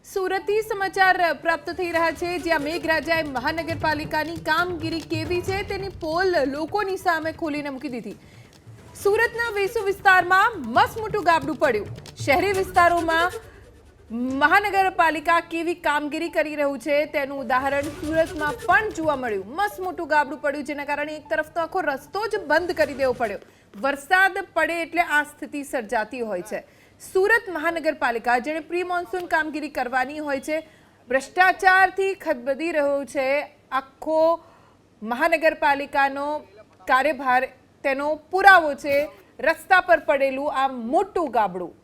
સુરતથી સમાચાર પ્રાપ્ત થઈ રહ્યા છે, જ્યાં મેઘરાજાએ મહાનગરપાલિકાની કામગીરી કેવી છે તેની પોલ લોકોની સામે ખોલીને મૂકી દીધી. સુરતના વેસુ વિસ્તારમાં મસમોટું ગાબડું પડ્યું. શહેરી વિસ્તારોમાં મહાનગરપાલિકા કેવી કામગીરી કરી રહ્યું છે તેનું ઉદાહરણ સુરતમાં પણ જોવા મળ્યું. મસમોટું ગાબડું પડ્યું, જેના કારણે એક તરફ તો આખો રસ્તો જ બંધ કરી દેવો પડ્યો. વરસાદ પડે એટલે આ સ્થિતિ સર્જાતી હોય છે. સુરત મહાનગરપાલિકા જેણે પ્રી મોન્સૂન કામગીરી કરવાની હોય છે, ભ્રષ્ટાચારથી ખદબદી રહ્યો છે આખો મહાનગરપાલિકાનો કાર્યભાર, તેનો પુરાવો છે રસ્તા પર પડેલું આ મોટું ગાબડું.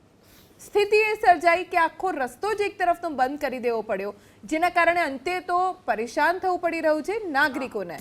સ્થિતિ એ સર્જાઈ કે આખો રસ્તો જ એક તરફનો બંધ કરી દેવો પડ્યો, જેના કારણે અંતે તો પરેશાન થવું પડી રહ્યું છે નાગરિકોને.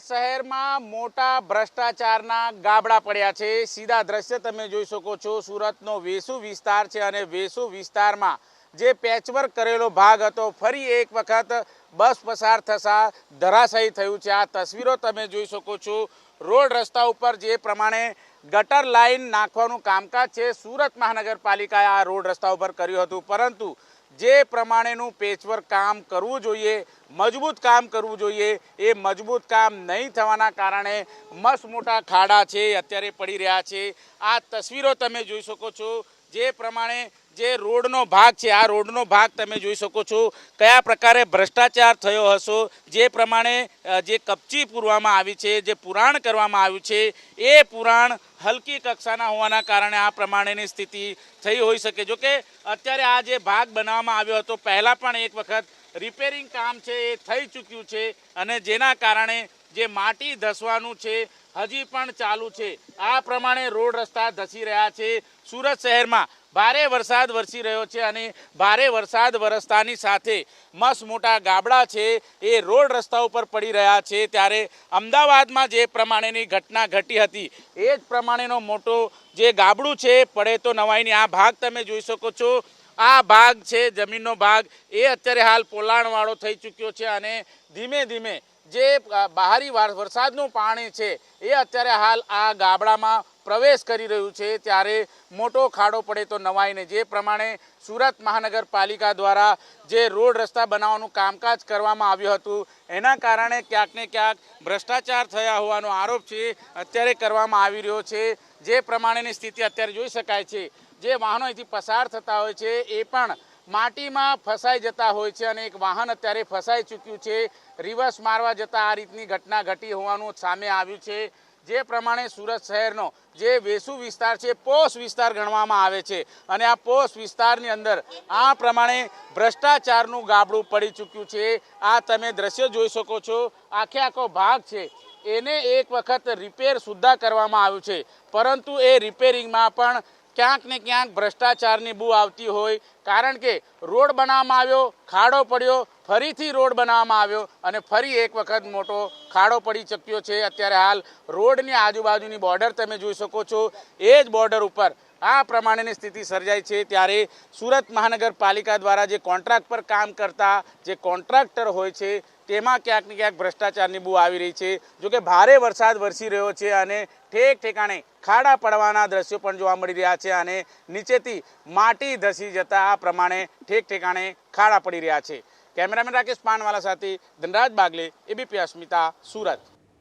શહેરમાં મોટા ભ્રષ્ટાચારના ગાબડા પડ્યા છે. સીધા દ્રશ્ય તમે જોઈ શકો છો. સુરતનો વેસુ વિસ્તાર છે અને વેસુ વિસ્તારમાં જે પેચવર્ક કરેલો ભાગ હતો ફરી એક વખત બસ પસાર થતા ધરાશાયી થયું છે. આ તસવીરો તમે જોઈ શકો છો. રોડ રસ્તા ઉપર જે પ્રમાણે ગટર લાઈન નાખવાનું કામકાજ છે સુરત મહાનગરપાલિકાએ આ રોડ રસ્તા ઉપર કર્યું હતું, પરંતુ જે પ્રમાણેનું પેચવર્ક કામ કરવું જોઈએ, મજબૂત કામ કરવું જોઈએ, એ મજબૂત કામ નહીં થવાના કારણે મસમોટા ખાડા છે અત્યારે પડી રહ્યા છે. આ તસવીરો તમે જોઈ શકો છો. જે પ્રમાણે જે રોડનો ભાગ છે, આ રોડનો ભાગ તમે જોઈ શકો છો કયા પ્રકારે ભ્રષ્ટાચાર થયો હશો. જે પ્રમાણે જે કપચી પૂરવામાં આવી છે, જે પુરાણ કરવામાં આવ્યું છે, એ પુરાણ હલકી કક્ષાના હોવાના કારણે આ પ્રમાણેની સ્થિતિ થઈ હોઈ શકે. જો કે અત્યારે આ જે ભાગ બનાવવામાં આવ્યો હતો પહેલાં પણ એક વખત રિપેરિંગ કામ છે એ થઈ ચૂક્યું છે અને જેના કારણે જે માટી ધસવાનું છે હજી પણ ચાલુ છે. આ પ્રમાણે રોડ રસ્તા ધસી રહ્યા છે. સુરત શહેરમાં ભારે વરસાદ વરસી રહ્યો છે અને ભારે વરસાદ વરસતાની સાથે મસમોટા ગાબડા છે એ રોડ રસ્તા ઉપર પડી રહ્યા છે. ત્યારે અમદાવાદમાં જે પ્રમાણેની ઘટના ઘટી હતી એ જ પ્રમાણેનો મોટો જે ગાબડું છે પડે તો નવાઈની. આ ભાગ તમે જોઈ શકો છો. આ ભાગ છે જમીનનો ભાગ, એ અત્યારે હાલ પોલાણવાળો થઈ ચૂક્યો છે અને ધીમે ધીમે જે બહારી વરસાદનું પાણી છે એ અત્યારે હાલ આ ગાબડામાં પ્રવેશ કરી રહ્યું છે. ત્યારે મોટો ખાડો પડે તો નવાઈને. જે પ્રમાણે સુરત મહાનગરપાલિકા દ્વારા જે રોડ રસ્તા બનાવવાનું કામકાજ કરવામાં આવ્યું હતું એના કારણે ક્યાંક ને ક્યાંક ભ્રષ્ટાચાર થયા હોવાનો આરોપ છે અત્યારે કરવામાં આવી રહ્યો છે. જે પ્રમાણેની સ્થિતિ અત્યારે જોઈ શકાય છે. જે વાહનો અહીંથી પસાર થતા હોય છે એ પણ માટીમાં ફસાઈ જતા હોય છે અને એક વાહન અત્યારે ફસાઈ ચૂક્યું છે. રિવર્સ મારવા જતાં આ રીતની ઘટના ઘટી હોવાનું સામે આવ્યું છે. જે પ્રમાણે સુરત શહેરનો જે વેસુ વિસ્તાર છે પોશ વિસ્તાર ગણવામાં આવે છે અને આ પોશ વિસ્તારની અંદર આ પ્રમાણે ભ્રષ્ટાચારનું ગાબડું પડી ચૂક્યું છે. આ તમે દ્રશ્ય જોઈ શકો છો. આખો ભાગ છે એને એક વખત રિપેર સુદ્ધા કરવામાં આવ્યું છે, પરંતુ એ રિપેરિંગમાં પણ ક્યાંક ને ક્યાંક ભ્રષ્ટાચારની બૂ આવતી હોય. કારણ કે રોડ બનાવવામાં આવ્યો, ખાડો પડ્યો, ફરીથી રોડ બનાવવામાં આવ્યો અને ફરી એક વખત મોટો ખાડો પડી ચૂક્યો છે. અત્યારે હાલ રોડની આજુબાજુની બોર્ડર તમે જોઈ શકો છો. એ જ બોર્ડર ઉપર આ પ્રમાણેની સ્થિતિ સર્જાઈ છે. ત્યારે સુરત મહાનગરપાલિકા દ્વારા જે કોન્ટ્રાક્ટ પર કામ કરતા જે કોન્ટ્રાક્ટર હોય છે તેમાં ક્યાંક ને ક્યાંક ભ્રષ્ટાચારની બૂ આવી રહી છે. જોકે ભારે વરસાદ વરસી રહ્યો છે અને ઠેક ઠેકાણે ખાડા પડવાના દ્રશ્યો પણ જોવા મળી રહ્યા છે અને નીચેથી માટી ધસી જતા આ પ્રમાણે ઠેક ઠેકાણે ખાડા પડી રહ્યા છે. કેમેરામેન રાકેશ પાનવાલા સાથે ધનરાજ બાગલે, એબીપી અસ્મિતા, સુરત.